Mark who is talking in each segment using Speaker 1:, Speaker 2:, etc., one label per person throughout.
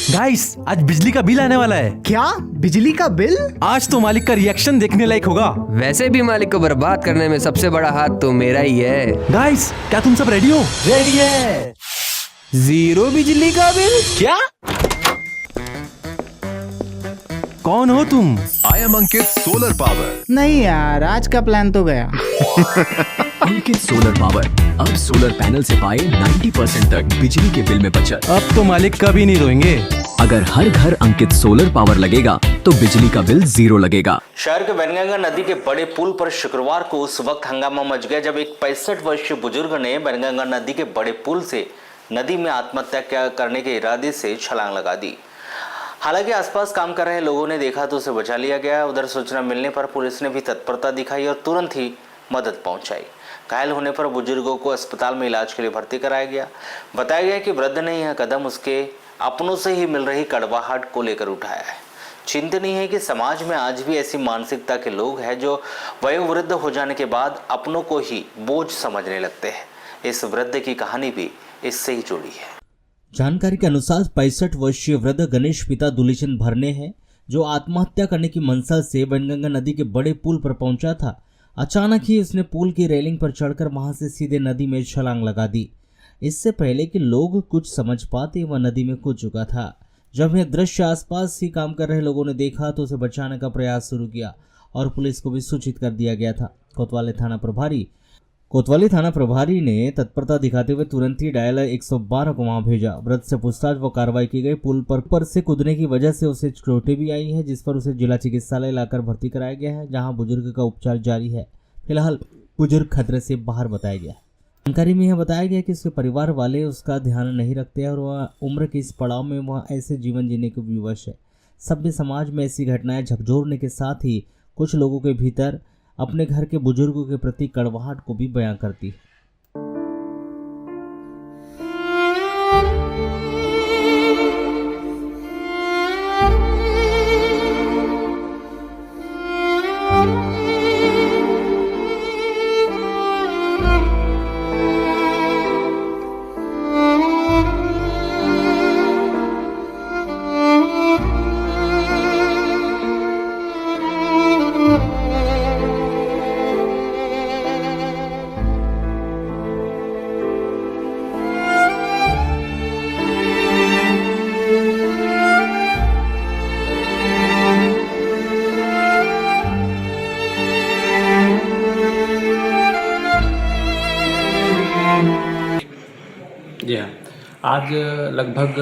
Speaker 1: Guys, आज बिजली का बिल आने वाला है।
Speaker 2: क्या? बिजली का बिल?
Speaker 1: आज तो मालिक का रिएक्शन देखने लायक होगा।
Speaker 3: वैसे भी मालिक को बर्बाद करने में सबसे बड़ा हाथ तो मेरा ही है।
Speaker 1: गाइस, क्या तुम सब रेडी हो?
Speaker 4: रेडी है।
Speaker 3: 0 बिजली का बिल?
Speaker 1: क्या? कौन हो तुम?
Speaker 5: I am Ankit solar power.
Speaker 2: नहीं यार, आज का प्लान तो गया।
Speaker 4: अंकित सोलर पावर अब सोलर पैनल से पाए 90% तक बिजली के बिल में बचत।
Speaker 1: अब तो मालिक कभी नहीं रोएंगे।
Speaker 4: अगर हर घर अंकित सोलर पावर लगेगा तो बिजली का बिल 0 लगेगा।
Speaker 6: शहर के वैनगंगा नदी के बड़े पुल पर शुक्रवार को उस वक्त हंगामा मच गया जब एक 65 वर्षीय बुजुर्ग ने वैनगंगा नदी के बड़े पुल से नदी में आत्महत्या करने के इरादे से छलांग लगा दी। हालांकि आसपास काम कर रहे लोगों ने देखा तो उसे बचा लिया गया। उधर सूचना मिलने पर पुलिस ने भी तत्परता दिखाई और तुरंत ही मदद पहुंचाई। घायल होने पर बुजुर्गों को अस्पताल में इलाज के लिए भर्ती कराया गया। बताया गया कि वृद्ध ने यह कदम उसके अपनों से ही मिल रही कड़वाहट को लेकर उठाया है। चिंतनीय है कि समाज में आज भी ऐसी मानसिकता के लोग हैं जो वयोवृद्ध हो जाने के बाद अपनों को ही बोझ समझने लगते हैं। इस वृद्ध की कहानी भी इससे ही जुड़ी है।
Speaker 7: जानकारी के अनुसार 65 वर्षीय वृद्ध गणेश पिता दुलीचंद भरने हैं, जो आत्महत्या करने की मंशा से वैनगंगा नदी के बड़े पुल पर पहुंचा था। अचानक ही उसने पुल की रेलिंग पर चढ़कर वहां से सीधे नदी में छलांग लगा दी। इससे पहले कि लोग कुछ समझ पाते वह नदी में कूद चुका था। जब यह दृश्य आसपास ही काम कर रहे लोगों ने देखा तो उसे बचाने का प्रयास शुरू किया और पुलिस को भी सूचित कर दिया गया था। कोतवाली थाना प्रभारी ने तत्परता दिखाते हुए तुरंत ही डायल 112 को वहां भेजा। वृद्ध से पूछताछ व कार्रवाई की गई। पुल पर से कूदने की वजह से उसे चोटें भी आई हैं, जिस पर उसे जिला चिकित्सालय लाकर भर्ती कराया गया है, जहां बुजुर्ग का उपचार जारी है। फिलहाल बुजुर्ग खतरे से बाहर बताया गया। जानकारी में यह बताया गया कि उसके परिवार वाले उसका ध्यान नहीं रखते और वह उम्र के इस पड़ाव में वह ऐसे जीवन जीने को विवश है। सभ्य समाज में ऐसी घटनाएं झकझोरने के साथ ही कुछ लोगों के भीतर अपने घर के बुजुर्गों के प्रति कड़वाहट को भी बयां करती है।
Speaker 8: जी हाँ, आज लगभग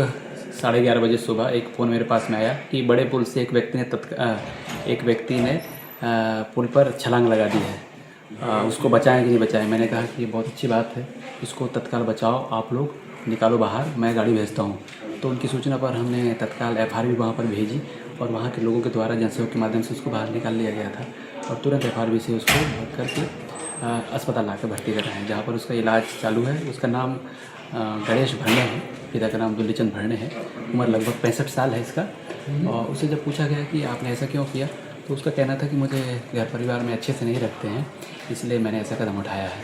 Speaker 8: 11:30 बजे सुबह एक फ़ोन मेरे पास में आया कि बड़े पुल से एक व्यक्ति ने पुल पर छलांग लगा दी है। उसको बचाएं कि नहीं बचाएं। मैंने कहा कि ये बहुत अच्छी बात है, इसको तत्काल बचाओ, आप लोग निकालो बाहर, मैं गाड़ी भेजता हूँ। तो उनकी सूचना पर हमने तत्काल FR भी वहाँ पर भेजी और वहाँ के लोगों के द्वारा जनसहयोग के माध्यम से उसको बाहर निकाल लिया गया था और तुरंत FR से उसको भर करके अस्पताल लाकर भर्ती कर रहे हैं, जहाँ पर उसका इलाज चालू है। उसका नाम गणेश भरने है, पिता का नाम दुलीचंद भरने है। उम्र लगभग 65 साल है इसका। और उससे जब पूछा गया कि आपने ऐसा क्यों किया, तो उसका कहना था कि मुझे घर परिवार में अच्छे से नहीं रखते हैं, इसलिए मैंने ऐसा कदम उठाया है।